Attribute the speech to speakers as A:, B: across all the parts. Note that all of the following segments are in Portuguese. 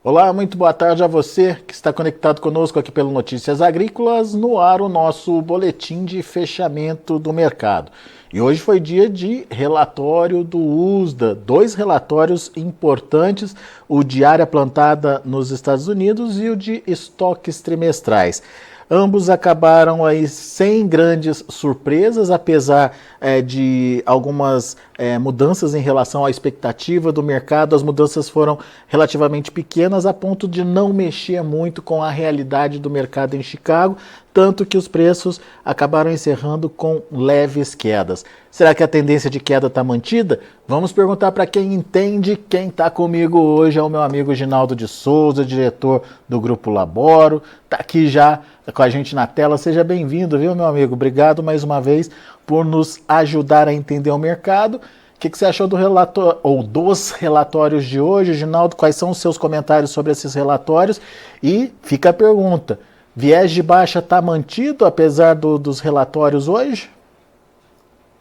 A: Olá, muito boa tarde a você que está conectado conosco aqui pelo Notícias Agrícolas, no ar o nosso boletim de fechamento do mercado. E hoje foi dia de relatório do USDA, dois relatórios importantes, o de área plantada nos Estados Unidos e o de estoques trimestrais. Ambos acabaram aí sem grandes surpresas, apesar de algumas mudanças em relação à expectativa do mercado. As mudanças foram relativamente pequenas, a ponto de não mexer muito com a realidade do mercado em Chicago, tanto que os preços acabaram encerrando com leves quedas. Será que a tendência de queda está mantida? Vamos perguntar para quem entende. Quem está comigo hoje é o meu amigo Ginaldo de Souza, diretor do Grupo Laboro. Está aqui já com a gente na tela. Seja bem-vindo, viu, meu amigo? Obrigado mais uma vez por nos ajudar a entender o mercado. O que você achou do relatório, ou dos relatórios de hoje, Ginaldo? Quais são os seus comentários sobre esses relatórios? E fica a pergunta: viés de baixa está mantido, apesar dos relatórios hoje?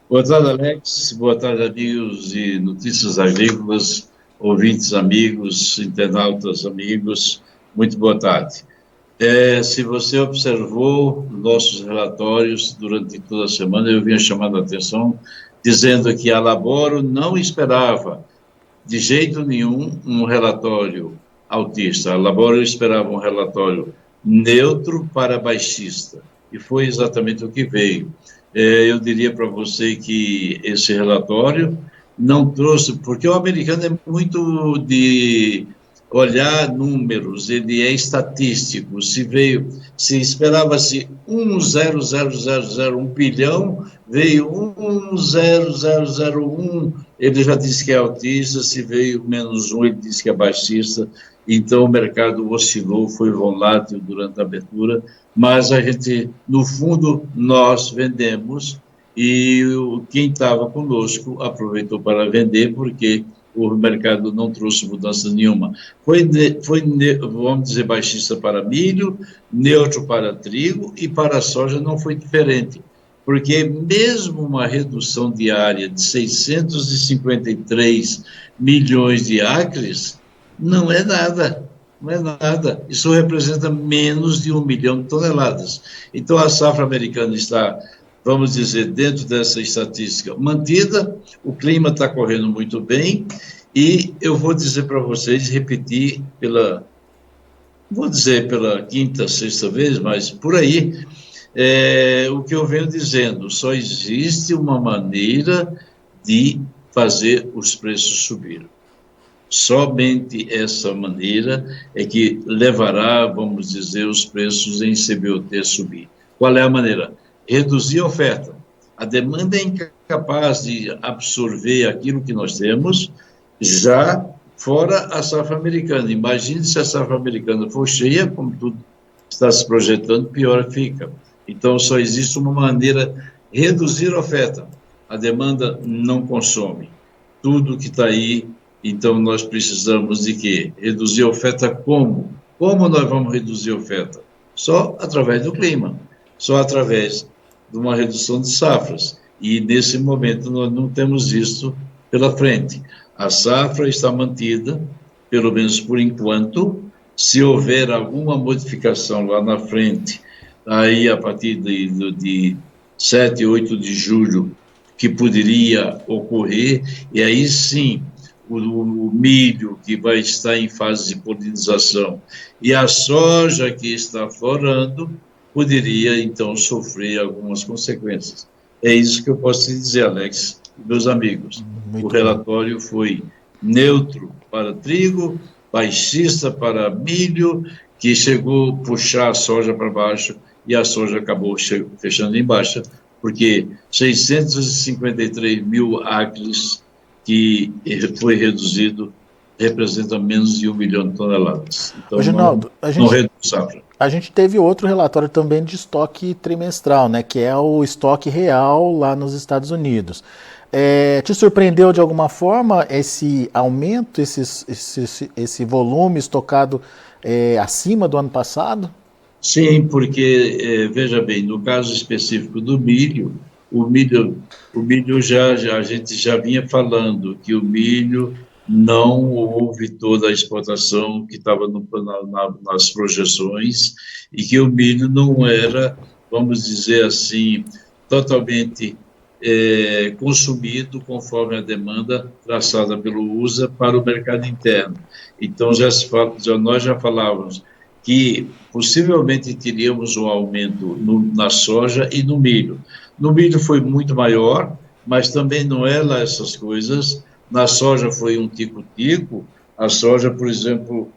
B: Boa tarde, Alex. Boa tarde, amigos de Notícias Agrícolas, ouvintes amigos, internautas amigos. Muito boa tarde. Se você observou nossos relatórios durante toda a semana, eu vinha chamando a atenção, dizendo que a Laboro não esperava de jeito nenhum um relatório altista. A Laboro esperava um relatório neutro para baixista, e foi exatamente o que veio. Eu diria para você que esse relatório não trouxe, porque o americano é muito de olhar números, ele é estatístico. Se esperava-se 1,0001 bilhão, veio 1,0001, ele já disse que é altista. Se veio -1, ele disse que é baixista. Então o mercado oscilou, foi volátil durante a abertura, mas a gente, no fundo, nós vendemos, e quem estava conosco aproveitou para vender, porque o mercado não trouxe mudança nenhuma. Vamos dizer, baixista para milho, neutro para trigo, e para a soja não foi diferente, porque mesmo uma redução diária de 653 milhões de acres, não é nada. Não é nada. Isso representa menos de 1 milhão de toneladas. Então, a safra americana está, vamos dizer, dentro dessa estatística mantida. O clima está correndo muito bem, e eu vou dizer para vocês, repetir pela quinta, sexta vez, mas por aí, o que eu venho dizendo: só existe uma maneira de fazer os preços subir. Somente essa maneira é que levará, vamos dizer, os preços em CBOT a subir. Qual é a maneira? Reduzir a oferta. A demanda é incapaz de absorver aquilo que nós temos, já fora a safra americana. Imagine se a safra americana for cheia, como tudo está se projetando, pior fica. Então, só existe uma maneira: reduzir a oferta. A demanda não consome tudo que está aí. Então, nós precisamos de quê? Reduzir a oferta como? Como nós vamos reduzir a oferta? Só através do clima, só através de uma redução de safras. E, nesse momento, nós não temos isso pela frente. A safra está mantida, pelo menos por enquanto. Se houver alguma modificação lá na frente, aí a partir de 7, 8 de julho, que poderia ocorrer, e aí sim, o milho, que vai estar em fase de polinização, e a soja, que está florando, poderia, então, sofrer algumas consequências. É isso que eu posso te dizer, Alex, meus amigos. O relatório foi neutro para trigo, baixista para milho, que chegou a puxar a soja para baixo, e a soja acabou fechando em baixa, porque 653 mil acres que foi reduzido representa menos de 1 milhão de toneladas. Então,
A: Ginaldo,
B: não reduz safra.
A: A gente teve outro relatório também de estoque trimestral, né, que é o estoque real lá nos Estados Unidos. Te surpreendeu de alguma forma esse aumento, esse volume estocado acima do ano passado?
B: Sim, porque, veja bem, no caso específico do milho, o milho a gente já vinha falando que o milho não houve toda a exportação que estava nas projeções e que o milho não era, vamos dizer assim, totalmente consumido conforme a demanda traçada pelo USA para o mercado interno. Então, nós já falávamos que possivelmente teríamos um aumento na soja e no milho. No milho foi muito maior, mas também não é lá essas coisas. Na soja foi um tico-tico. A soja, por exemplo,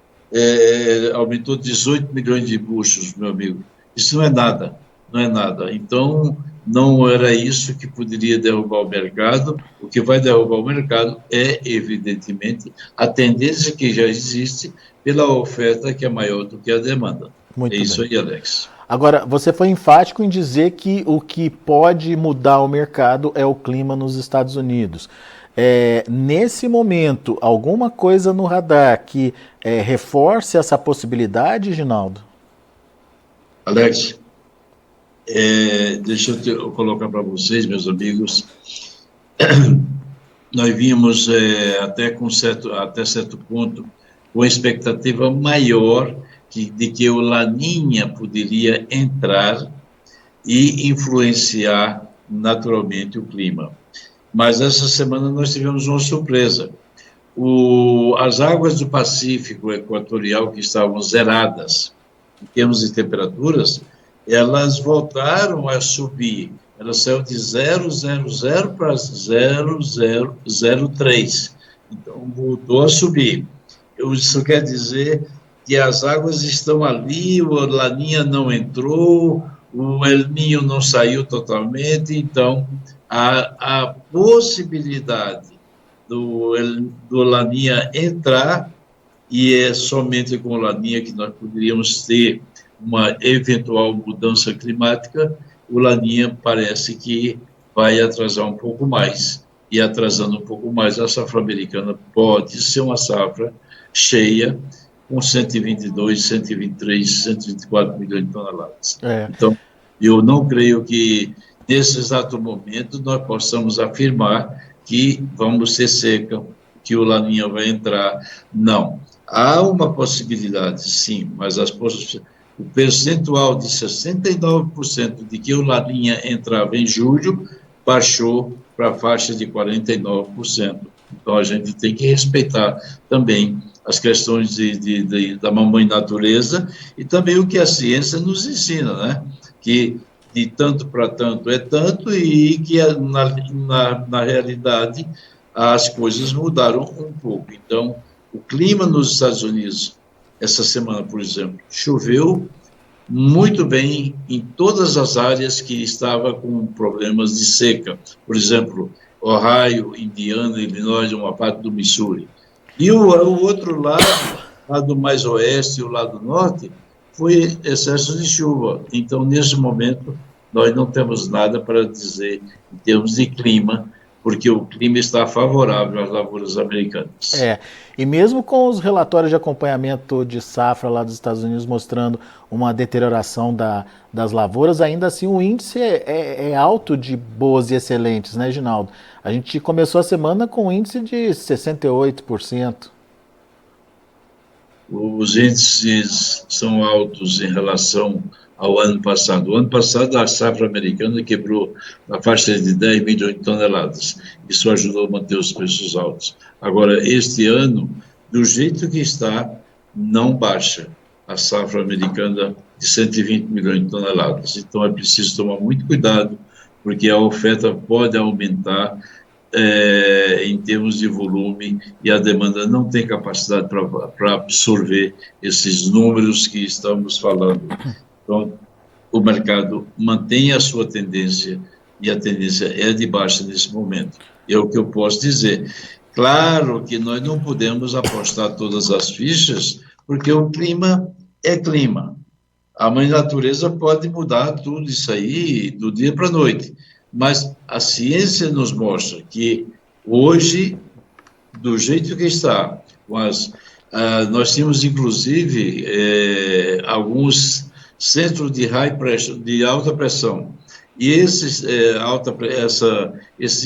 B: aumentou 18 milhões de buchos, meu amigo. Isso não é nada, não é nada. Então, não era isso que poderia derrubar o mercado. O que vai derrubar o mercado é, evidentemente, a tendência que já existe pela oferta que é maior do que a demanda.
A: Muito
B: é isso
A: bem.
B: aí, Alex.
A: Agora, você foi enfático em dizer que o que pode mudar o mercado é o clima nos Estados Unidos. Nesse momento, alguma coisa no radar que reforce essa possibilidade, Ginaldo?
B: Alex, deixa eu colocar para vocês, meus amigos, nós vimos até certo ponto com expectativa maior de que o Laninha poderia entrar e influenciar naturalmente o clima. Mas essa semana nós tivemos uma surpresa. As águas do Pacífico Equatorial, que estavam zeradas em termos de temperaturas, elas voltaram a subir. Ela saiu de 0,00 para 0,003. Então, voltou a subir. Isso quer dizer que as águas estão ali, o Laninha não entrou, o El Niño não saiu totalmente, então a possibilidade do Laninha entrar, e é somente com o Laninha que nós poderíamos ter uma eventual mudança climática. O Laninha parece que vai atrasar um pouco mais, e atrasando um pouco mais, a safra americana pode ser uma safra cheia, com 122, 123, 124 milhões de toneladas. Então, eu não creio que, nesse exato momento, nós possamos afirmar que vamos ser seca, que o Laninha vai entrar. Não. Há uma possibilidade, sim, mas o percentual de 69% de que o Laninha entrava em julho baixou para a faixa de 49%. Então, a gente tem que respeitar também as questões da mamãe natureza e também o que a ciência nos ensina, né? Que de tanto para tanto é tanto, e que na realidade as coisas mudaram um pouco. Então, o clima nos Estados Unidos, essa semana, por exemplo, choveu muito bem em todas as áreas que estavam com problemas de seca. Por exemplo, Ohio, Indiana, Illinois, uma parte do Missouri. E o outro lado mais oeste e o lado norte, foi excesso de chuva. Então, nesse momento, nós não temos nada para dizer em termos de clima, porque o clima está favorável às lavouras americanas.
A: E mesmo com os relatórios de acompanhamento de safra lá dos Estados Unidos mostrando uma deterioração das lavouras, ainda assim o índice é alto de boas e excelentes, né, Ginaldo? A gente começou a semana com um índice de 68%.
B: Os índices são altos em relação ao ano passado. O ano passado, a safra americana quebrou na faixa de 10 milhões de toneladas. Isso ajudou a manter os preços altos. Agora, este ano, do jeito que está, não baixa a safra americana de 120 milhões de toneladas. Então, é preciso tomar muito cuidado, porque a oferta pode aumentar em termos de volume, e a demanda não tem capacidade para absorver esses números que estamos falando. Então, o mercado mantém a sua tendência, e a tendência é de baixa nesse momento. É o que eu posso dizer. Claro que nós não podemos apostar todas as fichas, porque o clima é clima. A mãe natureza pode mudar tudo isso aí do dia para a noite, mas a ciência nos mostra que hoje, do jeito que está, nós tínhamos inclusive alguns centros de alta pressão, e esse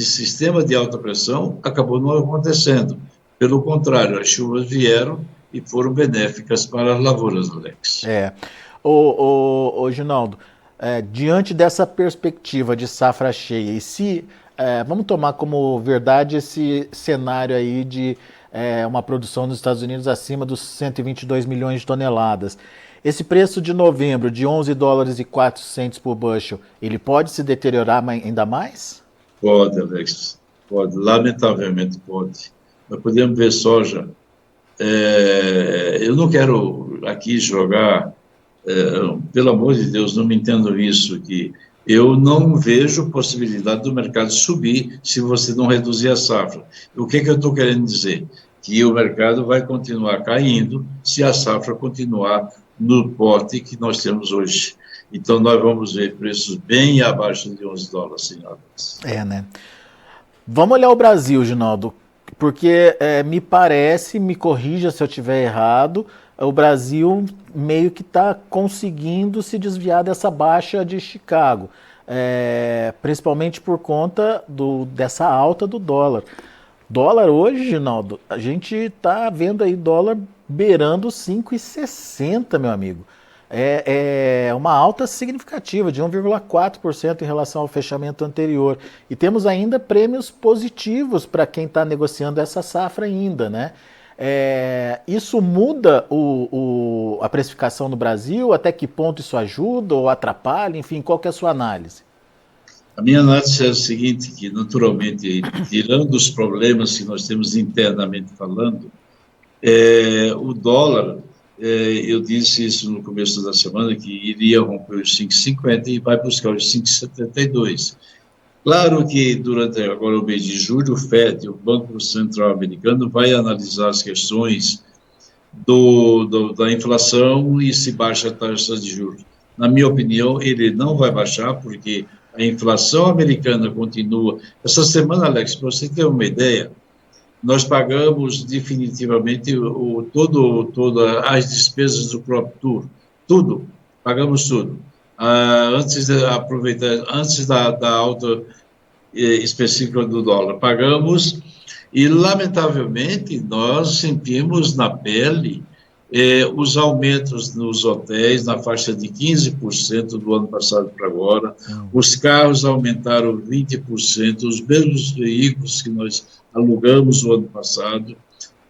B: sistema de alta pressão acabou não acontecendo. Pelo contrário, as chuvas vieram e foram benéficas para as lavouras, Alex.
A: Ô Ginaldo, diante dessa perspectiva de safra cheia, e se vamos tomar como verdade esse cenário aí de uma produção nos Estados Unidos acima dos 122 milhões de toneladas, esse preço de novembro de 11 dólares e 4 centos por bushel, ele pode se deteriorar ainda mais?
B: Pode, Alex, pode, lamentavelmente pode. Nós podemos ver soja. Eu não quero aqui jogar, pelo amor de Deus, não me entendo isso, que eu não vejo possibilidade do mercado subir se você não reduzir a safra. O que eu estou querendo dizer? Que o mercado vai continuar caindo se a safra continuar no porte que nós temos hoje. Então, nós vamos ver preços bem abaixo de 11 dólares, senhoras.
A: Né? Vamos olhar o Brasil, Ginaldo, porque me parece, me corrija se eu estiver errado, o Brasil meio que está conseguindo se desviar dessa baixa de Chicago, principalmente por conta dessa alta do dólar. Dólar hoje, Ginaldo, a gente está vendo aí dólar beirando 5,60, meu amigo. É uma alta significativa, de 1,4% em relação ao fechamento anterior. E temos ainda prêmios positivos para quem está negociando essa safra ainda, né? Isso muda a precificação no Brasil? Até que ponto isso ajuda ou atrapalha? Enfim, qual que é a sua análise?
B: A minha análise é o seguinte, que naturalmente, tirando os problemas que nós temos internamente falando, o dólar, eu disse isso no começo da semana, que iria romper os 5,50 e vai buscar os 5,72. Claro que durante agora o mês de julho, o FED, o Banco Central Americano, vai analisar as questões da inflação e se baixa a taxa de juros. Na minha opinião, ele não vai baixar, porque a inflação americana continua. Essa semana, Alex, para você ter uma ideia, nós pagamos definitivamente todas as despesas do Crop Tour, tudo, pagamos tudo. Antes da alta específica do dólar, pagamos e, lamentavelmente, nós sentimos na pele os aumentos nos hotéis na faixa de 15% do ano passado para agora, os carros aumentaram 20%, os mesmos veículos que nós alugamos no ano passado,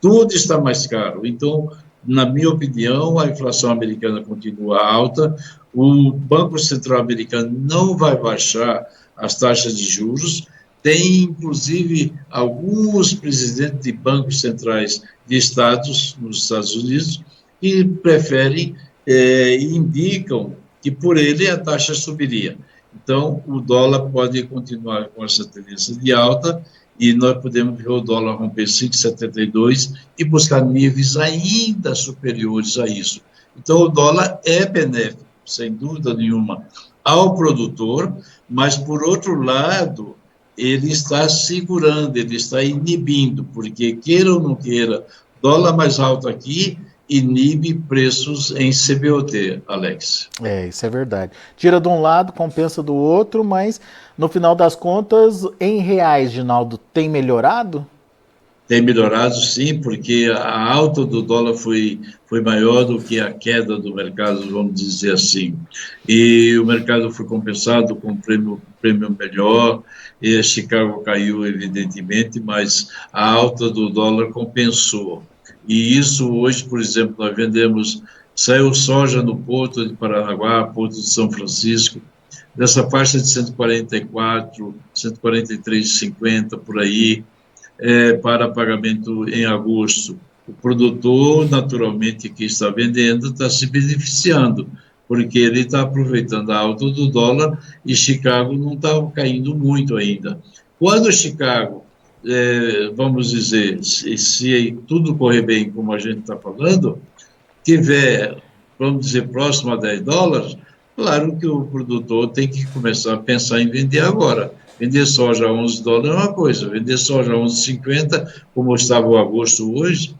B: tudo está mais caro. Então, na minha opinião, a inflação americana continua alta, o Banco Central americano não vai baixar as taxas de juros, tem, inclusive, alguns presidentes de bancos centrais de estados nos Estados Unidos que preferem e indicam que por ele a taxa subiria. Então, o dólar pode continuar com essa tendência de alta e nós podemos ver o dólar romper 5,72 e buscar níveis ainda superiores a isso. Então, o dólar é benéfico, sem dúvida nenhuma, ao produtor, mas, por outro lado, ele está segurando, ele está inibindo, porque, queira ou não queira, dólar mais alto aqui inibe preços em CBOT, Alex.
A: Isso é verdade. Tira de um lado, compensa do outro, mas, no final das contas, em reais, Ginaldo, tem melhorado?
B: Tem melhorado, sim, porque a alta do dólar foi maior do que a queda do mercado, vamos dizer assim. E o mercado foi compensado com um prêmio melhor, e Chicago caiu, evidentemente, mas a alta do dólar compensou. E isso hoje, por exemplo, nós vendemos, saiu soja no Porto de Paranaguá, Porto de São Francisco, dessa faixa de 144, 143,50 por aí, para pagamento em agosto. O produtor, naturalmente, que está vendendo, está se beneficiando, porque ele está aproveitando a alta do dólar e Chicago não está caindo muito ainda. Quando Chicago, vamos dizer, se tudo correr bem, como a gente está falando, tiver, vamos dizer, próximo a 10 dólares, claro que o produtor tem que começar a pensar em vender agora. Vender soja a 11 dólares é uma coisa, vender soja a 11,50, como estava o agosto hoje,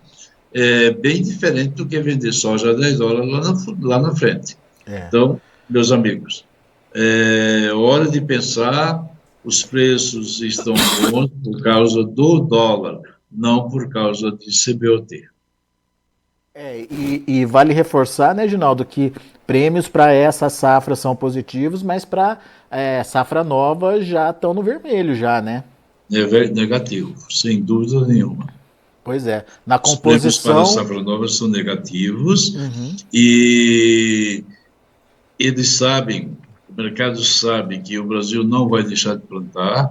B: é bem diferente do que vender soja a 10 dólares lá na frente. Então, meus amigos, é hora de pensar, os preços estão bons por causa do dólar. não por causa de CBOT.
A: E vale reforçar, né, Ginaldo, que prêmios para essa safra são positivos, mas para safra nova já estão no vermelho já, né?
B: Negativo, sem dúvida nenhuma.
A: Pois é. Na
B: Os prêmios para a
A: composição.
B: safra nova são negativos
A: Uhum.
B: e eles sabem, o mercado sabe que o Brasil não vai deixar de plantar,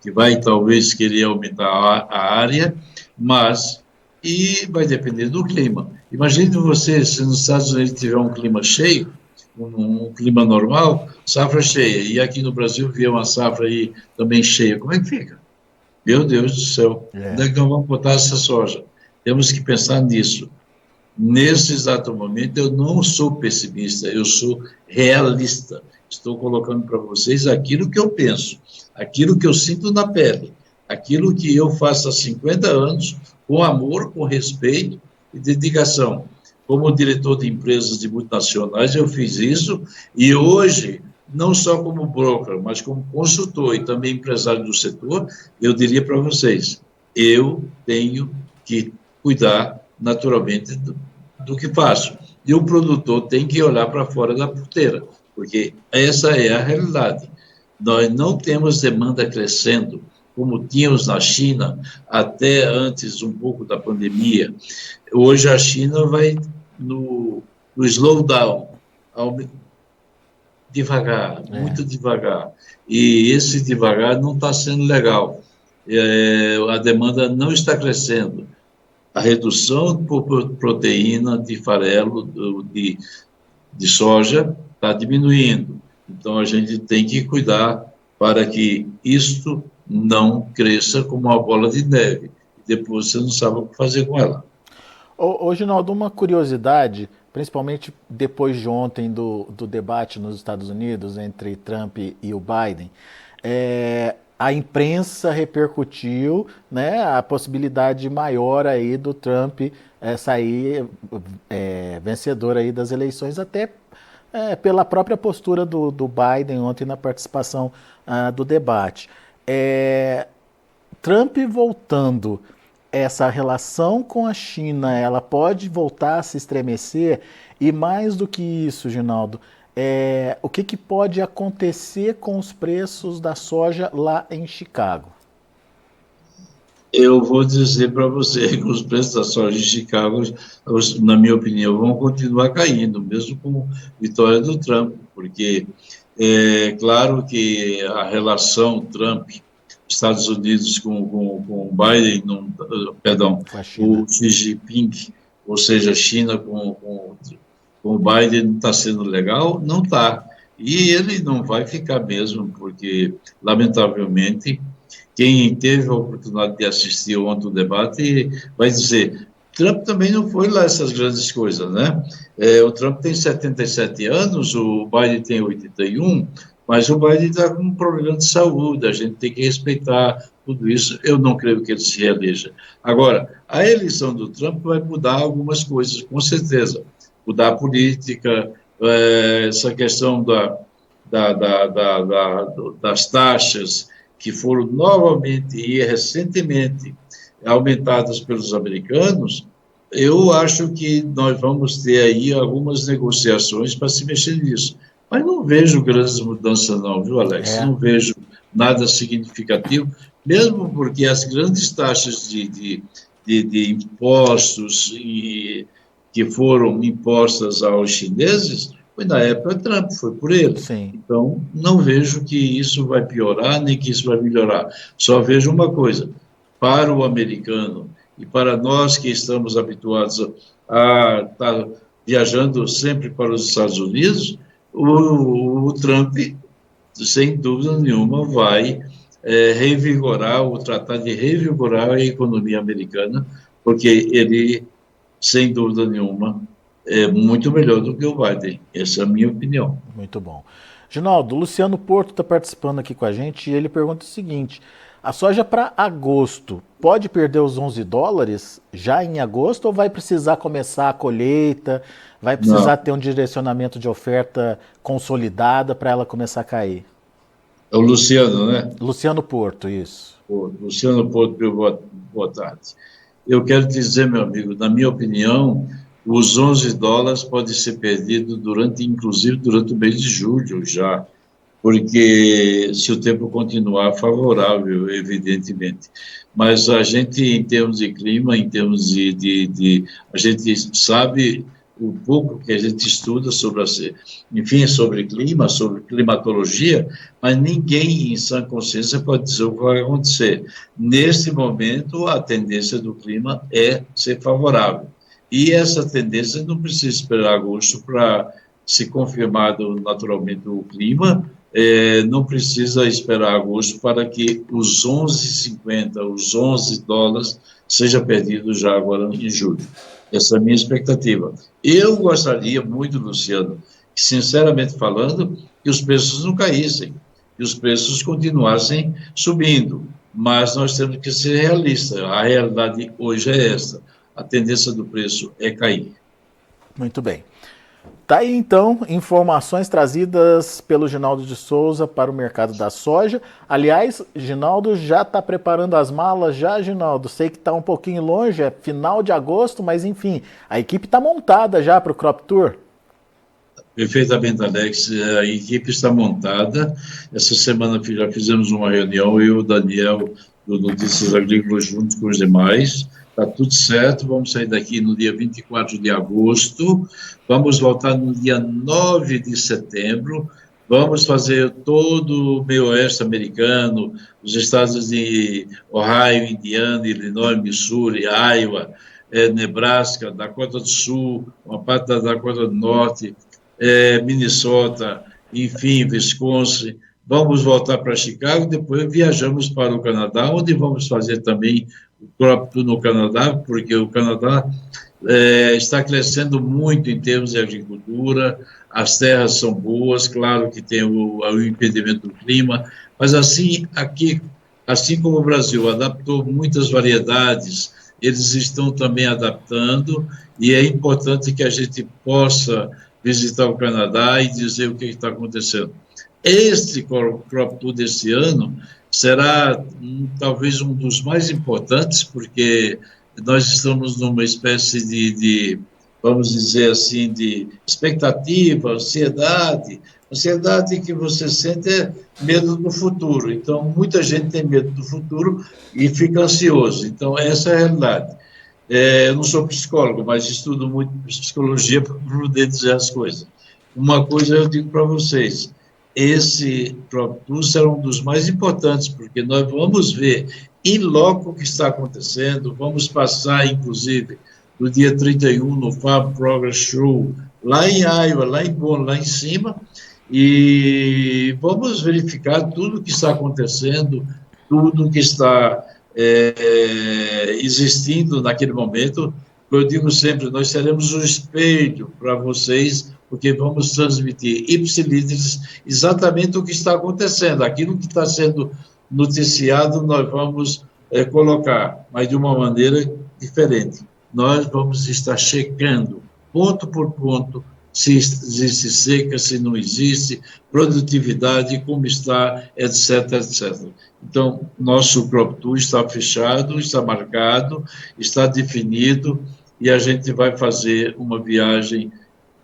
B: que vai talvez querer aumentar a área, mas e vai depender do clima. Imagine você, se nos Estados Unidos tiver um clima cheio, um clima normal, safra cheia, e aqui no Brasil vier uma safra aí também cheia, como é que fica? Meu Deus do céu, onde é que nós vamos botar essa soja? Temos que pensar nisso. Nesse exato momento, eu não sou pessimista, eu sou realista. Estou colocando para vocês aquilo que eu penso, aquilo que eu sinto na pele, aquilo que eu faço há 50 anos, com amor, com respeito e dedicação. Como diretor de empresas de multinacionais, eu fiz isso, e hoje, não só como broker, mas como consultor e também empresário do setor, eu diria para vocês, eu tenho que cuidar naturalmente do que faço. E o produtor tem que olhar para fora da porteira, porque essa é a realidade. Nós não temos demanda crescendo, como tínhamos na China, até antes um pouco da pandemia. Hoje a China vai no slowdown, devagar, muito devagar. E esse devagar não está sendo legal. A demanda não está crescendo. A redução por proteína de farelo, de soja, está diminuindo. Então, a gente tem que cuidar para que isto não cresça como uma bola de neve. Depois você não sabe o que fazer com ela.
A: Ô Ginaldo, uma curiosidade, principalmente depois de ontem do debate nos Estados Unidos entre Trump e o Biden, a imprensa repercutiu, né, a possibilidade maior aí do Trump sair vencedor aí das eleições, até pela própria postura do Biden ontem na participação do debate. Trump voltando, essa relação com a China, ela pode voltar a se estremecer, e mais do que isso, Ginaldo, o que pode acontecer com os preços da soja lá em Chicago?
B: Eu vou dizer para você que os preços da soja em Chicago, na minha opinião, vão continuar caindo, mesmo com a vitória do Trump, porque é claro que a relação Trump-Estados Unidos com Biden, o Xi Jinping, ou seja, a China com o Biden não está sendo legal? Não está. E ele não vai ficar mesmo, porque, lamentavelmente, quem teve a oportunidade de assistir ontem o debate vai dizer, Trump também não foi lá essas grandes coisas, né? O Trump tem 77 anos, o Biden tem 81, mas o Biden está com um problema de saúde, a gente tem que respeitar tudo isso. Eu não creio que ele se reeleja. Agora, a eleição do Trump vai mudar algumas coisas, com certeza. Mudar a política, essa questão das taxas que foram novamente e recentemente aumentadas pelos americanos, eu acho que nós vamos ter aí algumas negociações para se mexer nisso. Mas não vejo grandes mudanças não, viu, Alex? Não vejo nada significativo, mesmo porque as grandes taxas de impostos que foram impostas aos chineses, foi na época Trump, foi por ele.
A: Sim.
B: Então, não vejo que isso vai piorar, nem que isso vai melhorar. Só vejo uma coisa, para o americano e para nós que estamos habituados a estar viajando sempre para os Estados Unidos, o Trump, sem dúvida nenhuma, vai revigorar, ou tratar de revigorar a economia americana, porque ele, sem dúvida nenhuma, é muito melhor do que o Biden. Essa é a minha opinião.
A: Muito bom. Ginaldo, o Luciano Porto está participando aqui com a gente e ele pergunta o seguinte, a soja para agosto pode perder os 11 dólares já em agosto ou vai precisar começar a colheita, vai precisar ter um direcionamento de oferta consolidada para ela começar a cair?
B: É o Luciano, né?
A: Luciano Porto, isso.
B: Luciano Porto, boa tarde. Eu quero dizer, meu amigo, na minha opinião, os US$ 11 podem ser perdidos inclusive durante o mês de julho já, porque se o tempo continuar favorável, evidentemente. Mas a gente, em termos de clima, em termos a gente sabe o pouco que a gente estuda enfim, sobre clima, sobre climatologia, mas ninguém em sã consciência pode dizer o que vai acontecer. Neste momento, a tendência do clima é ser favorável. E essa tendência não precisa esperar agosto para se confirmar naturalmente o clima, não precisa esperar agosto para que os 11,50, os US$ 11 seja perdido já agora em julho. Essa é a minha expectativa. Eu gostaria muito, Luciano, que, sinceramente falando, que os preços não caíssem, que os preços continuassem subindo, mas nós temos que ser realistas. A realidade hoje é essa. A tendência do preço é cair.
A: Muito bem. Tá aí, então, informações trazidas pelo Ginaldo de Souza para o mercado da soja. Aliás, Ginaldo já está preparando as malas já, Ginaldo? Sei que está um pouquinho longe, é final de agosto, mas enfim, a equipe está montada já para o Crop Tour?
B: Perfeitamente, Alex. A equipe está montada. Essa semana já fizemos uma reunião, eu e o Daniel, do Notícias Agrícolas, junto com os demais. Está tudo certo, vamos sair daqui no dia 24 de agosto, vamos voltar no dia 9 de setembro, vamos fazer todo o meio oeste americano, os estados de Ohio, Indiana, Illinois, Missouri, Iowa, Nebraska, Dakota do Sul, uma parte da Dakota do Norte, Minnesota, enfim, Wisconsin. Vamos voltar para Chicago, depois viajamos para o Canadá, onde vamos fazer também o Crop Tour no Canadá, porque o Canadá está crescendo muito em termos de agricultura, as terras são boas, claro que tem o impedimento do clima, mas assim, aqui, assim como o Brasil adaptou muitas variedades, eles estão também adaptando, e é importante que a gente possa visitar o Canadá e dizer o que está acontecendo. Este Crop Tour desse ano será talvez um dos mais importantes, porque nós estamos numa espécie vamos dizer assim, de expectativa, ansiedade que você sente é medo do futuro. Então, muita gente tem medo do futuro e fica ansioso. Então, essa é a realidade. Eu não sou psicólogo, mas estudo muito psicologia para poder dizer as coisas. Uma coisa eu digo para vocês, esse Crop Tour será um dos mais importantes, porque nós vamos ver em loco o que está acontecendo, vamos passar, inclusive, no dia 31, no Farm Progress Show, lá em Iowa, lá em Bonn, lá em cima, e vamos verificar tudo o que está acontecendo, tudo que está existindo naquele momento. Eu digo sempre, nós seremos um espelho para vocês, porque vamos transmitir ipsilíderes exatamente o que está acontecendo, aquilo que está sendo noticiado nós vamos colocar, mas de uma maneira diferente. Nós vamos estar checando, ponto por ponto, se existe seca, se não existe, produtividade, como está, etc, etc. Então, nosso Crop Tour está fechado, está marcado, está definido, e a gente vai fazer uma viagem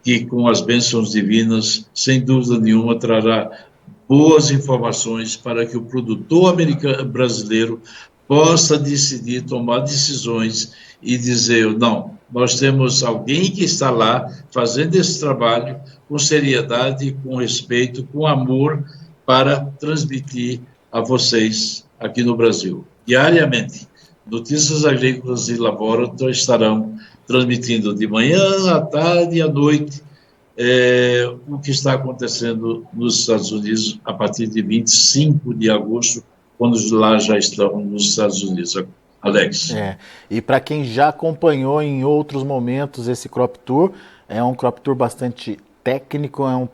B: que, com as bênçãos divinas, sem dúvida nenhuma, trará boas informações para que o produtor brasileiro possa decidir, tomar decisões e dizer, não, nós temos alguém que está lá fazendo esse trabalho com seriedade, com respeito, com amor, para transmitir a vocês aqui no Brasil. Diariamente, Notícias Agrícolas e Laboratório estarão transmitindo de manhã, à tarde e à noite o que está acontecendo nos Estados Unidos a partir de 25 de agosto, quando lá já estão nos Estados Unidos. Alex.
A: E para quem já acompanhou em outros momentos esse Crop Tour, é um Crop Tour bastante técnico, é um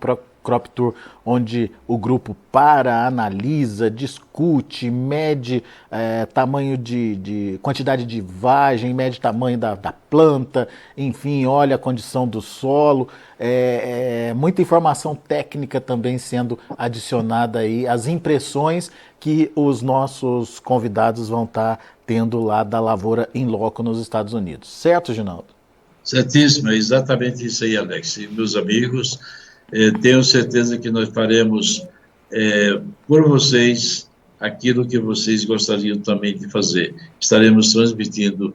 A: Crop Tour, onde o grupo para, analisa, discute, mede tamanho quantidade de vagem, mede tamanho da planta, enfim, olha a condição do solo, muita informação técnica também sendo adicionada aí, as impressões que os nossos convidados vão estar tendo lá da lavoura in loco nos Estados Unidos. Certo, Ginaldo?
B: Certíssimo, é exatamente isso aí, Alex. E, meus amigos, tenho certeza que nós faremos por vocês aquilo que vocês gostariam também de fazer. Estaremos transmitindo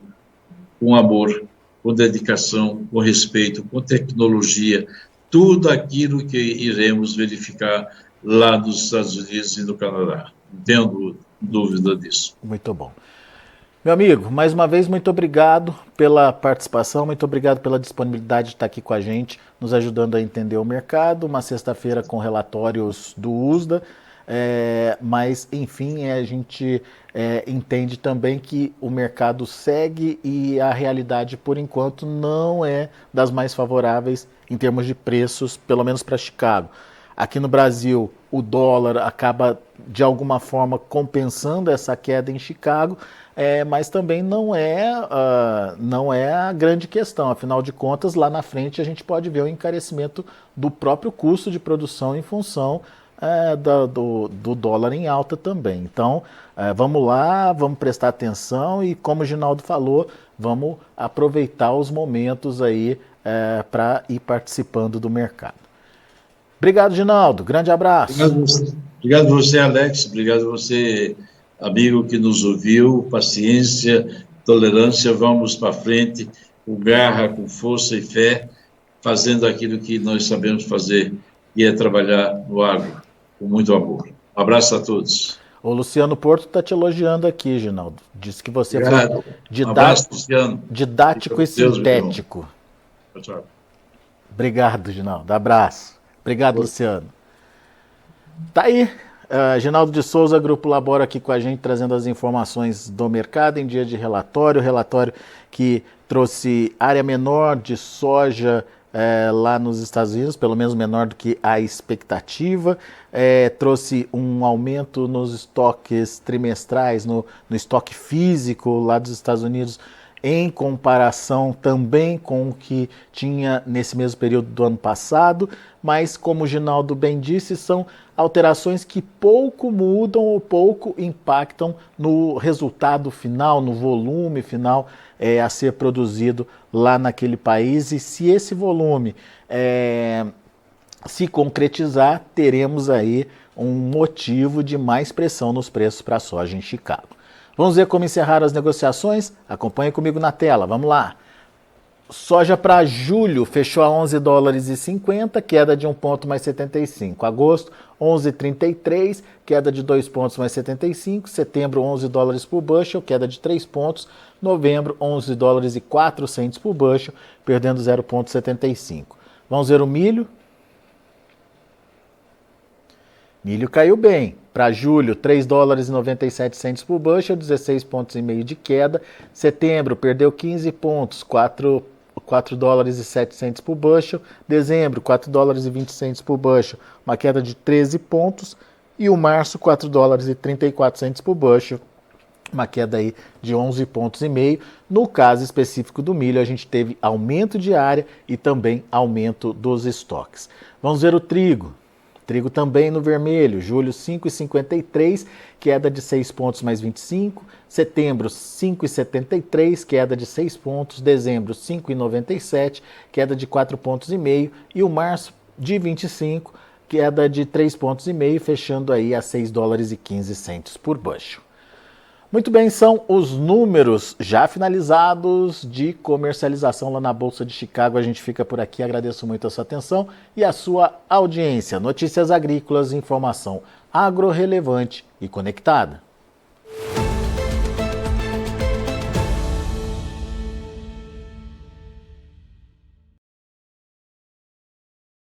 B: com amor, com dedicação, com respeito, com tecnologia, tudo aquilo que iremos verificar lá nos Estados Unidos e no Canadá. Não tenho dúvida disso.
A: Muito bom. Meu amigo, mais uma vez, muito obrigado pela participação, muito obrigado pela disponibilidade de estar aqui com a gente, nos ajudando a entender o mercado. Uma sexta-feira com relatórios do USDA, mas, enfim, a gente entende também que o mercado segue e a realidade, por enquanto, não é das mais favoráveis em termos de preços, pelo menos para Chicago. Aqui no Brasil, o dólar acaba, de alguma forma, compensando essa queda em Chicago, mas também não é a grande questão. Afinal de contas, lá na frente a gente pode ver o encarecimento do próprio custo de produção em função do dólar em alta também. Então, vamos lá, vamos prestar atenção e, como o Ginaldo falou, vamos aproveitar os momentos aí para ir participando do mercado. Obrigado, Ginaldo. Grande abraço.
B: Obrigado você, Alex. Obrigado você, amigo que nos ouviu. Paciência, tolerância. Vamos para frente com garra, com força e fé, fazendo aquilo que nós sabemos fazer, e é trabalhar no agro com muito amor. Um abraço a todos.
A: O Luciano Porto está te elogiando aqui, Ginaldo. Disse que você
B: Obrigado.
A: foi
B: Abraço, Luciano.
A: didático e sintético.
B: Tchau, tchau.
A: Obrigado, Ginaldo. Abraço. Obrigado, Luciano. Tá aí, Ginaldo de Souza, Grupo Labora, aqui com a gente, trazendo as informações do mercado em dia de relatório que trouxe área menor de soja lá nos Estados Unidos, pelo menos menor do que a expectativa, trouxe um aumento nos estoques trimestrais, no estoque físico lá dos Estados Unidos, em comparação também com o que tinha nesse mesmo período do ano passado, mas, como o Ginaldo bem disse, são alterações que pouco mudam ou pouco impactam no resultado final, no volume final a ser produzido lá naquele país. E se esse volume se concretizar, teremos aí um motivo de mais pressão nos preços para a soja em Chicago. Vamos ver como encerraram as negociações? Acompanhe comigo na tela, vamos lá. Soja para julho fechou a $11,50, queda de 1 ponto mais 75. Agosto, 11,33, queda de 2 pontos mais 75. Setembro, $11 por bushel, queda de 3 pontos. Novembro, $11,04 por bushel, perdendo 0,75. Vamos ver o milho. Milho caiu bem. Para julho, $3,97 por bushel, 16,5 pontos de queda. Setembro, perdeu 15 pontos, $4,07 por bushel. Dezembro, $4,20 por bushel, uma queda de 13 pontos. E o março, $4,34 por bushel, uma queda aí de 11,5 pontos. No caso específico do milho, a gente teve aumento de área e também aumento dos estoques. Vamos ver o trigo. Trigo também no vermelho, julho 5,53, queda de 6 pontos mais 25. Setembro 5,73, queda de 6 pontos. Dezembro 5,97, queda de 4,5 pontos. E o março de 25, queda de 3,5 pontos, fechando aí a $6,15 por bushel. Muito bem, são os números já finalizados de comercialização lá na Bolsa de Chicago. A gente fica por aqui, agradeço muito a sua atenção e a sua audiência. Notícias agrícolas, informação agro relevante e conectada.